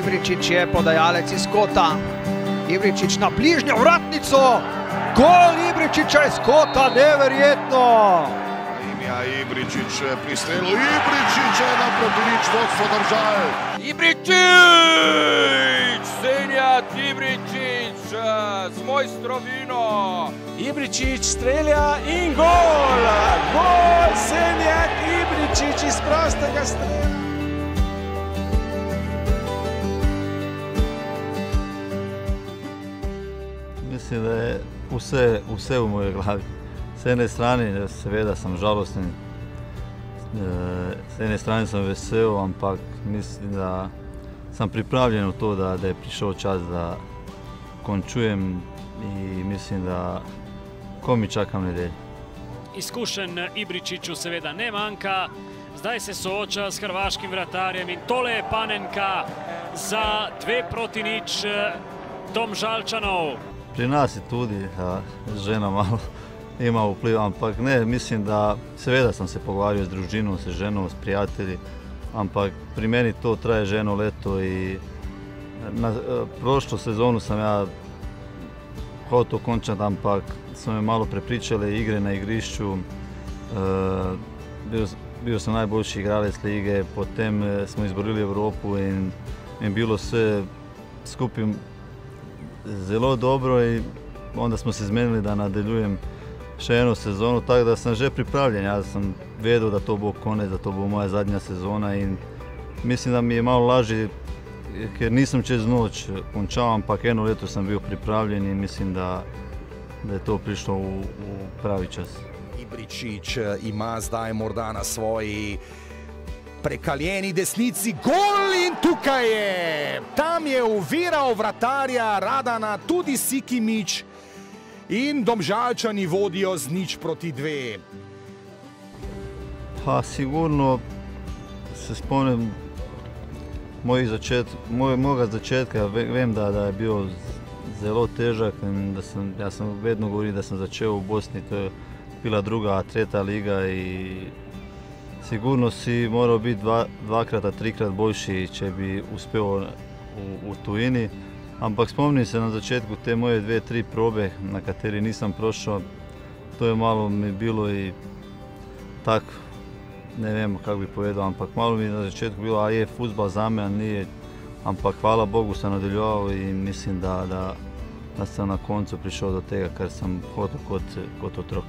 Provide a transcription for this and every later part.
Ibričić je podajalec iz kota. Ibričić na bližnjo vratnico. Gol Ibričića iz kota, neverjetno. Imja Ibričić pri strelu. Ibričić je naproti nič vodstvo Domžal. Ibričić! Senijad Ibričić z Mojstrovino. Ibričić strelja in gol! Gol Senijad Ibričić iz prostega strela. Mislim, da je vse v moji glavi. S ene strani seveda sem žalosten, s ene strani sem vesel, ampak mislim, da sem pripravljen v to, da je prišel čas, da končujem in mislim, da komaj čakam nedeljo. Izkušen Ibričiću seveda ne manjka, zdaj se sooča s hrvaškim vratarjem in tole je Panenka za 2-0 Domžalčanov. Pri nas je tudi žena malo ima vpliv, ampak ne, mislim, da seveda sem se pogovarjal z družino, s ženo, s prijatelji, ampak pri meni to traje že eno leto in na prošlo sezono sem ja hotel končati, ampak so me malo prepričale igre na igrišču. Bil sem najboljši igralec lige, potem smo izborili Evropu in bilo vse skupaj zelo dobro in onda smo se zmenili, da nadaljujem še eno sezono, tako da sem že pripravljen. Jaz sem vedel, da to bo konec, da to bo moja zadnja sezona in mislim, da mi je malo lažje, ker nisem čez noč končal, ampak eno leto sem bil pripravljen in mislim, da je to prišlo v pravi čas. Ibričić ima zdaj morda na svoji prekaljeni desnici gol in tukaj je! Tam je uviral vratarja Radana tudi Sikimić in Domžalčani vodijo z 0-2. Pa sigurno se spomnim mojega začetka. Vem, da je bil zelo težak in jaz sem vedno govoril, da sem začel v Bosni, to je bila druga, tretja liga in sigurno si moral biti dvakrat, trikrat boljši, če bi uspel v tujini. Ampak spomnim se na začetku te moje 2-3 probe, na kateri nisem prošel. To je malo mi bilo in tako, ne vem, kako bi povedal, ampak malo mi na začetku bilo, a je fuzbal zame, a nije. Ampak hvala Bogu sem nadaljeval in mislim, da sem na koncu prišel do tega, kar sem hotel kot otrok.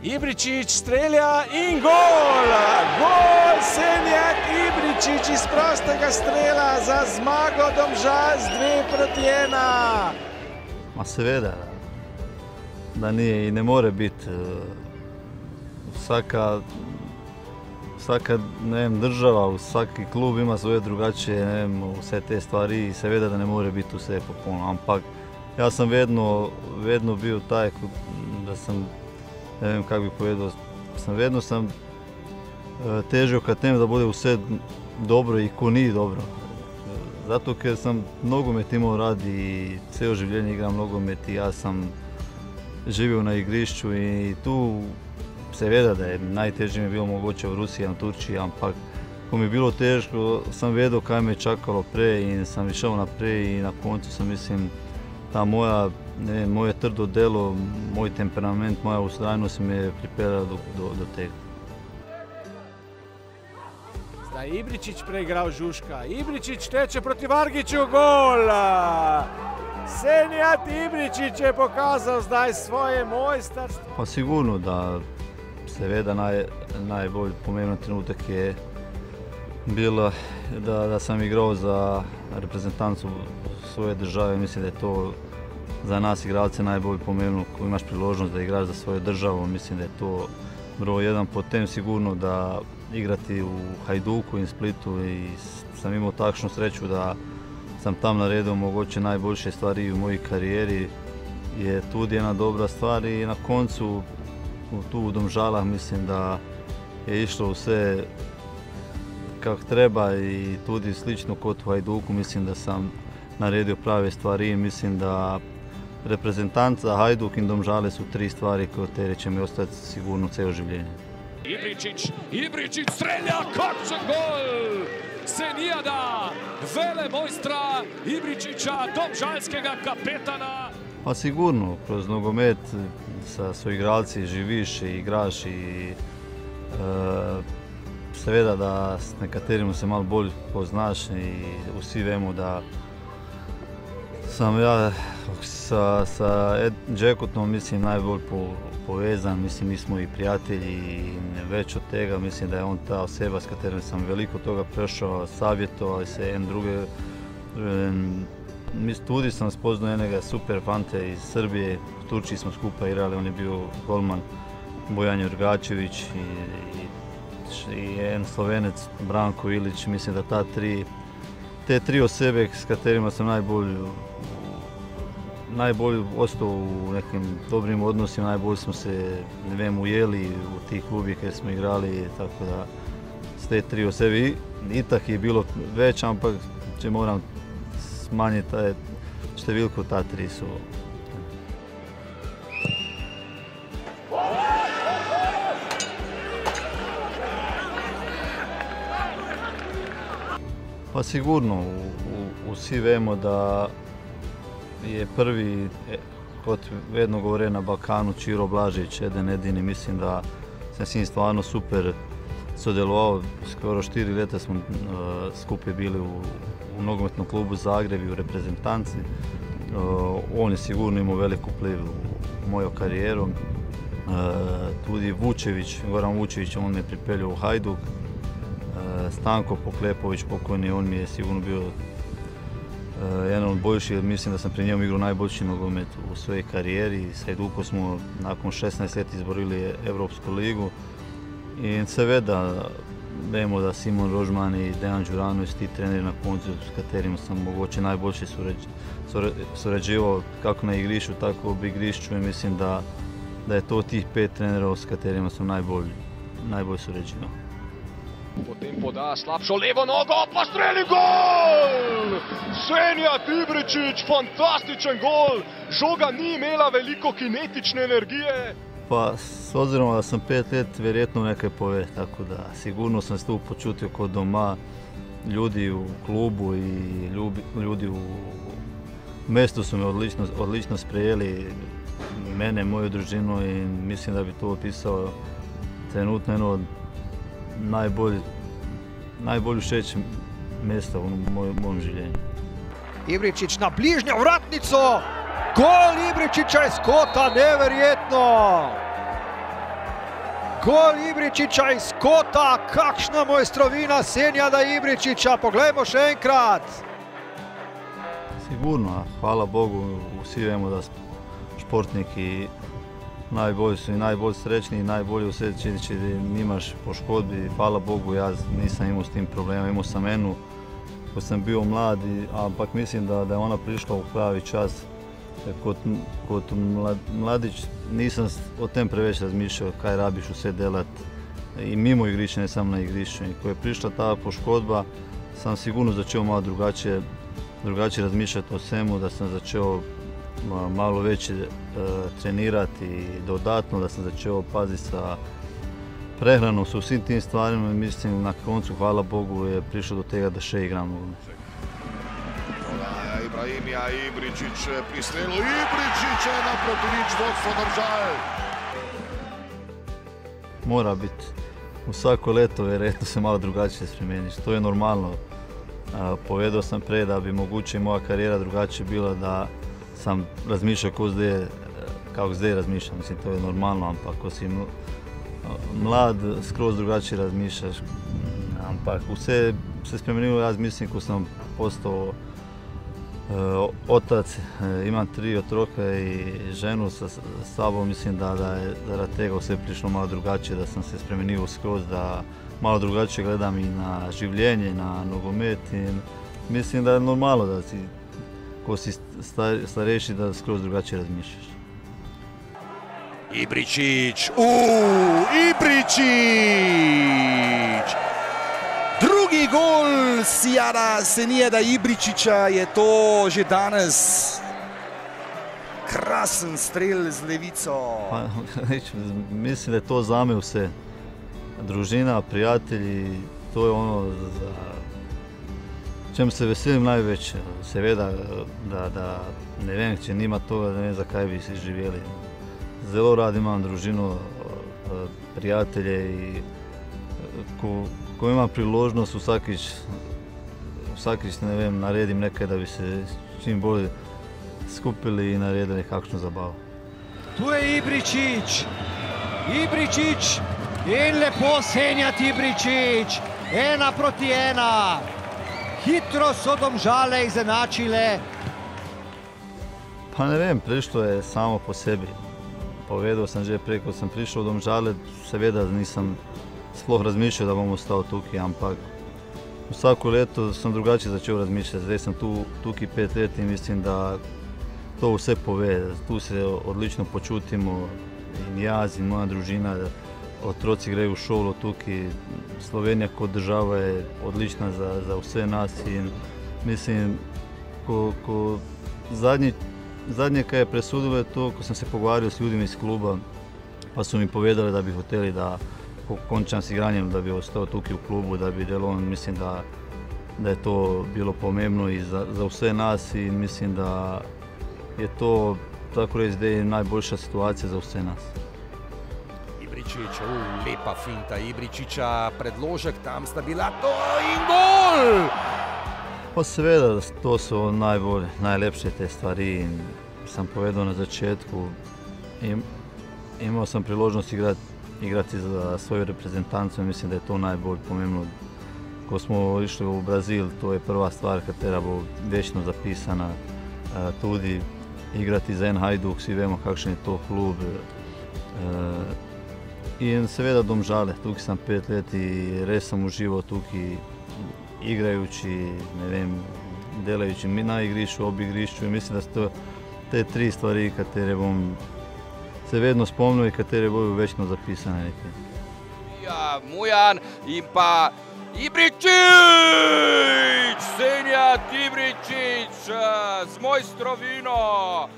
Ibričić strelja in gol! Gol Senijad Ibričić iz prostega strela za zmago Domžal z 2-1. Ma seveda, da nije i ne more biti. Vsaka država, vsaki klub ima svoje drugačije, vse te stvari i seveda da ne more biti vse popolno. Ampak jaz sem vedno bil taj, da sem, ne vem kako bi povedal, vedno sem težil ka tem, da bude vse dobro i ko ni dobro. Zato ker sem nogomet imao rad i celo življenje igram nogomet i ja sam živio na igrišću i tu seveda da je najteže mi bilo mogoče v Rusiji, na Turčiji, ampak ko mi je bilo teško sam vedel kaj me čakalo pre in sam išao naprej i na koncu sam mislim ta moje trdo delo, moj temperament, moja ustrajnost me je pripeljala do tega. Zdaj Ibričić preigral Žuška. Ibričić teče proti Vargiću, gol! Senijad Ibričić je pokazal zdaj svoje mojstarstvo. Pa sigurno da seveda najbolj pomemben trenutek je bilo da sam igrao za reprezentancu svoje države. Mislim da je to za nas igralce najbolj pomembno ko imaš priložnost da igraš za svoju državu. Mislim da je to broj jedan. Potem sigurno da igrati u Hajduku in Splitu i sam imao takšnu sreću da sam tam naredio mogoče najboljše stvari u mojoj karijeri. Je tudi jedna dobra stvar i na koncu tu u Domžalah mislim da je išlo vse kako treba i tudi slično kot u Hajduku. Mislim da sam naredio prave stvari i mislim da reprezentanca Hajduk i Domžale su tri stvari koje će mi ostati sigurno celo življenje. Ibričić strelja, kakšen gol! Senijada, vele mojstra Ibričića, domžalskega kapetana. Pa sigurno, kroz nogomet sa soigralci živiš i igraš i seveda da s nekaterimi se malo bolj poznaš i vsi vemo da sam ja sa Džekotom mislim najbolj povezan, mislim mi smo i prijatelji i već od tega mislim da je on ta oseba s katerim sam veliko toga prešao, savjetovali se jedan druge. Tudi sam spoznao jednoga super fante iz Srbije, u Turčiji smo skupa igrali, on je bio golman Bojan Jurgačević i jedan Slovenec Branko Ilić, mislim da te tri osobe s katerima sam najbolje ostao u nekim dobrim odnosima, najbolje smo se ujeli u tih klubi kad smo igrali, tako da s te tri osobe itak je bilo već, ampak če moram smanjiti številko, ta tri su. Pa sigurno, vsi vemo da je prvi, kot vedno govore na Balkanu, Čiro Blažić, jedan edini, mislim da sam s njim stvarno super sodelovao, skoro 4 leta smo skupi bili u nogometnom klubu Zagreb i u reprezentanci. On je sigurno imao veliku vpliv u moju karijeru. Tudi Vučević, Goran Vučević, on me pripeljao u Hajduk. Stanko Poklepović, pokojni, on mi je sigurno bio jedan od boljših, mislim da sam pri njemu igrao najbolji nogomet u svojoj karijeri. S Hajdukom smo nakon 16 leta izborili Evropsku ligu. I seveda vemo da Simon Rožman i Dejan Đuranović, ti treneri na koncu s katerima sam mogoče najbolje surađivao kako na igrišću, tako u igrišću, i mislim da je to tih 5 trenera s katerima sam najbolje surađivao. Potem poda slabšo levo nogo, pa streli gol! Senijad Ibričić, fantastičen gol! Žoga ni imela veliko kinetične energije. Pa, s obzirom da sam 5 let vjerojatno nekaj pove, tako da sigurno sam se tu počutio kod doma, ljudi u klubu i ljudi u mjestu su me odlično sprejeli, mene, moju družinu, i mislim da bi to opisao trenutno jedno od najbolju šeće mjesta u mojom življenju. Ibričić na bližnjo vratnico! Gol Ibričića iz kota, nevjerjetno! Gol Ibričića iz kota, kakšna mojstrovina Senijada Ibričića, poglejmo še enkrat! Sigurno, hvala Bogu, vsi vemo da športniki najbolji su i najbolj srećni i najbolje osjećajući da nimaš poškodbi. Hvala Bogu, ja nisam imao s tim problema, imao sam jednu ko sam bio mlad, ampak mislim da je ona prišla u pravi čas. Kot mladić nisam o tem preveč razmišljal, kaj rabiš vse delati i mimo igrišća, ne samo na igrišću. I ko je prišla ta poškodba, sam sigurno začel malo drugačije razmišljati o svemu, da sam začel malo veće trenirati i dodatno, da sam začel paziti sa prehranom, sa svim tim stvarima, i mislim na koncu, hvala Bogu, je prišlo do tega da še igram nogomet. Ibrahimija Ibričić pri strelu, Ibričić je naproti nič, vodstvo Domžal. Mora biti. U svako leto vjerojatno se malo drugačije spremeniš, to je normalno. Povedao sam pre da bi moguće moja karijera drugačije bila da sam razmišljao kako zdaj razmišljam, mislim to je normalno, ampak ko si mlad, skroz drugačije razmišljaš, ampak vse se spremenilo, jaz mislim, ko sam postao otac, imam 3 otroka i ženu sa sobom, mislim da je zaradi tega vse prišlo malo drugačije, da sam se spremenio skroz, da malo drugačije gledam i na življenje, i na nogomet, i mislim da je normalno da si, ko si starejši, da skroz drugačije razmišljaš. Ibričić, Ibričić! Drugi gol Senijada Ibričića je to že danes. Krasen strel z levico. Mislim da je to zame vse. družina, prijatelji, to je ono, čem se veselim največ. Seveda, da ne vem, če nima toga, ne vem, zakaj bi si živeli. Zelo rad imam družino, prijatelje in ko imam priložnost vsakič, ne vem, naredim nekaj, da bi se čim bolj skupili in naredili kakšno zabavo. Tu je Ibričić in lepo Senijad Ibričić, 1-1. Hitro so Domžale izenačile. Pa ne vem, prišlo je samo po sebi. Povedal sem že prej, ko sem prišel v Domžale, seveda nisem sploh razmišljal, da bom ostal tukaj, ampak vsako leto sem drugače začel razmišljati. Zdaj sem tukaj 5 let in mislim, da to vse pove. Tu se odlično počutimo in jaz in moja družina, otroci grejo v šolo tukaj. Slovenija kot država je odlična za vse nas in mislim, ko zadnje, kaj je presudilo, je to, ko sem se pogovarjal s ljudmi iz kluba, pa so mi povedali, da bi hoteli, da ko končam s igranjem, da bi ostal tukaj v klubu, da bi delal. Mislim, da je to bilo pomembno in za vse nas in mislim, da je to tako reči zdaj najboljša situacija za vse nas. Ibričić, lepa finta Ibričića, predložek, tam sta bila to in gol! Pa seveda, to so najlepše te stvari in sem povedal na začetku. Imel sem priložnost igrati za svojo reprezentanco in mislim, da je to najbolj pomembno. Ko smo išli v Brazil, to je prva stvar, katera bo večno zapisana. Tudi igrati za en Hajduk, vsi vemo, kakšen je to klub. In seveda Domžale, tukaj sem 5 let in res sem užival tukaj, igrajoči, ne vem, delajoči na igrišču, ob igrišču in mislim, da so te 3 stvari, katere bom se vedno spomnil in katere bodo večno zapisane nekaj. Ja, Mujan in pa Ibričić! Senijad Ibričić z Mojstrovino.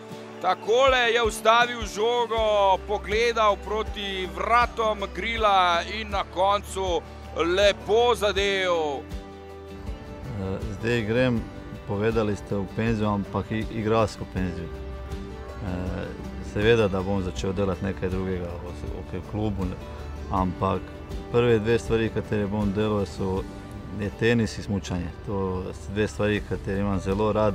Takole je ustavil žogo, pogledal proti vratom Grila in na koncu lepo zadev. Zdaj grem, povedali ste, v penzijo, ampak igralsko penzijo. Seveda, da bom začel delati nekaj drugega v klubu, ampak prve 2 stvari, katere bom delal, je tenis in smučanje. To so 2 stvari, katere imam zelo rad.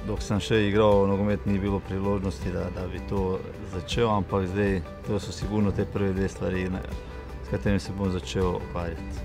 Dok sem še igral nogomet, ni bilo priložnosti, da bi to začel, ampak zdaj to so sigurno te prve 2 stvari, s katerimi se bom začel ukvarjati.